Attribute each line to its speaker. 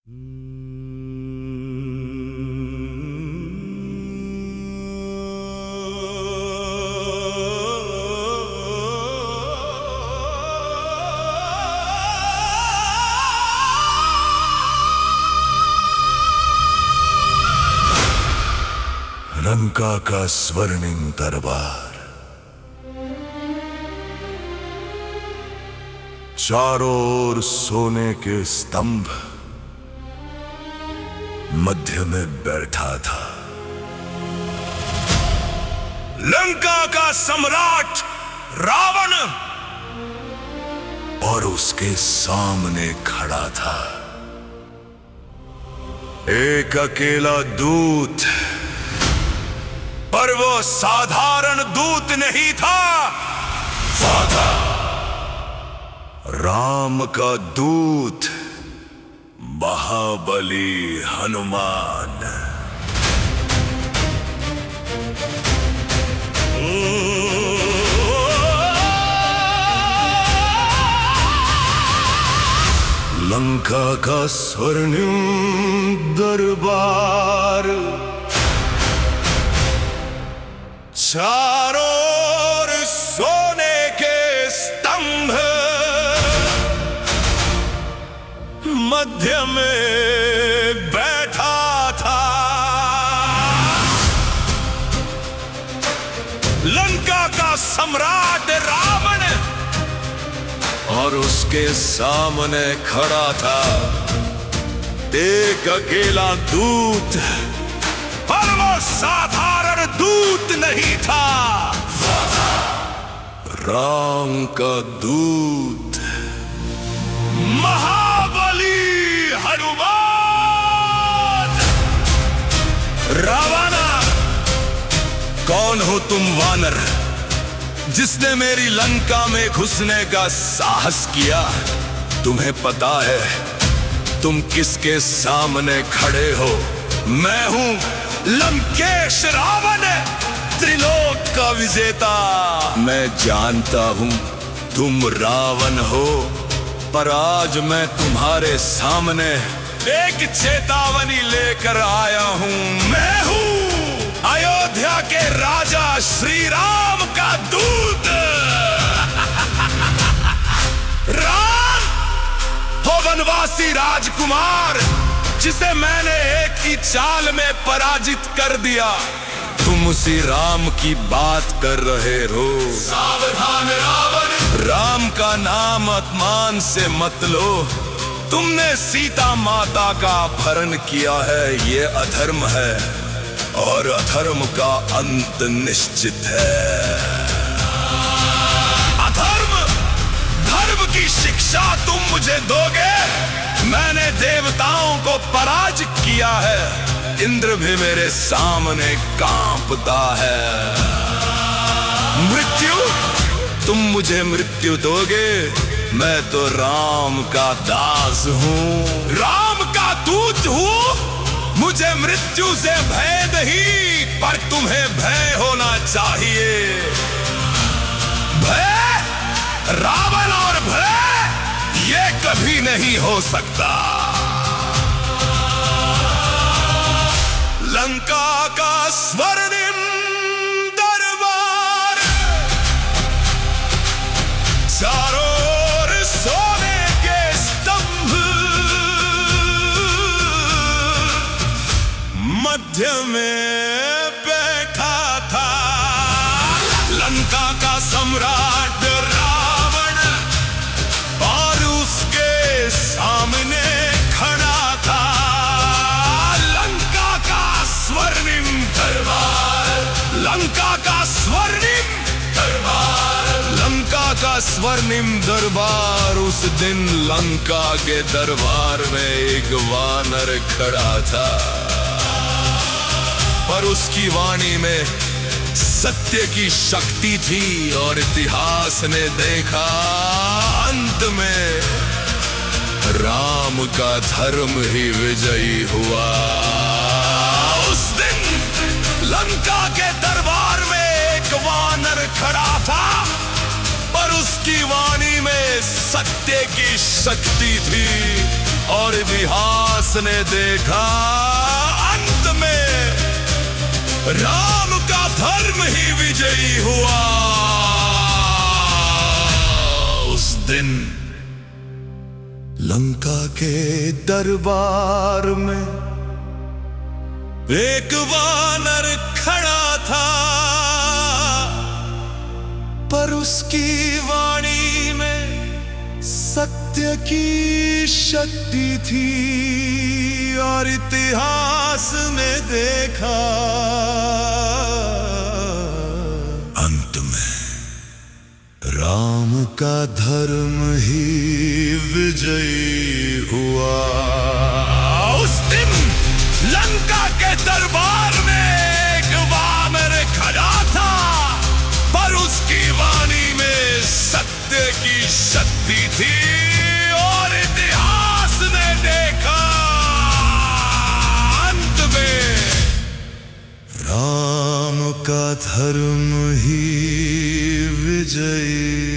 Speaker 1: लंका का स्वर्णिम दरबार, चारों ओर सोने के स्तंभ, मध्य में बैठा था लंका का सम्राट रावण, और उसके सामने खड़ा था एक अकेला दूत। पर वो साधारण दूत नहीं था, वो था राम का दूत, महाबली हनुमान। लंका का स्वर्णिम दरबार, चारों ओर सोने के स्तंभ, मध्य में बैठा था लंका का सम्राट रावण, और उसके सामने खड़ा था एक अकेला दूत। पर वो साधारण दूत नहीं था, राम का दूत, महाबली हनुमान। रावणा, कौन हो तुम वानर, जिसने मेरी लंका में घुसने का साहस किया? तुम्हें पता है तुम किसके सामने खड़े हो? मैं हूं लंकेश रावण, त्रिलोक का विजेता। मैं जानता हूं तुम रावण हो, पर आज मैं तुम्हारे सामने एक चेतावनी लेकर आया हूं। मैं हूं अयोध्या के राजा श्री राम का दूत। राम हो वनवासी राजकुमार, जिसे मैंने एक ही चाल में पराजित कर दिया। तुम उसी राम की बात कर रहे हो। सावधान रावण, राम का नाम अपमान से मत लो। तुमने सीता माता का अपहरण किया है, ये अधर्म है, और अधर्म का अंत निश्चित है। अधर्म, धर्म की शिक्षा तुम मुझे दोगे? मैंने देवताओं को पराजित किया है, इंद्र भी मेरे सामने कांपता है। मृत्यु, तुम मुझे मृत्यु दोगे? मैं तो राम का दास हूँ, राम का दूत हूँ। मुझे मृत्यु से भय नहीं, पर तुम्हें भय होना चाहिए। भय, रावण और भय, ये कभी नहीं हो सकता। लंका का स्वर्णिम दरबार, चारों ओर सोने के स्तंभ, मध्य में बैठा था लंका का सम्राट रावण, और उसके सामने खड़ा था लंका का स्वर्णिम दरबार। लंका का स्वर्णिम दरबार, लंका का स्वर्णिम दरबार। उस दिन लंका के दरबार में एक वानर खड़ा था, पर उसकी वाणी में सत्य की शक्ति थी, और इतिहास ने देखा अंत में राम का धर्म ही विजयी हुआ। उस दिन लंका के दरबार में एक वानर खड़ा था, पर उसकी वाणी में सत्य की शक्ति थी, और इतिहास ने देखा अंत में राम का धर्म ही विजयी हुआ। उस दिन लंका के दरबार में एक वानर खड़ा था, पर उसकी वाणी में सत्य की शक्ति थी। और इतिहास में देखा अंत में राम का धर्म ही विजयी हुआ। उस दिन लंका के दरबार में एक वानर खड़ा था, पर उसकी वाणी में सत्य की शक्ति थी। और इतिहास ने देखा अंत में राम का धर्म ही विजयी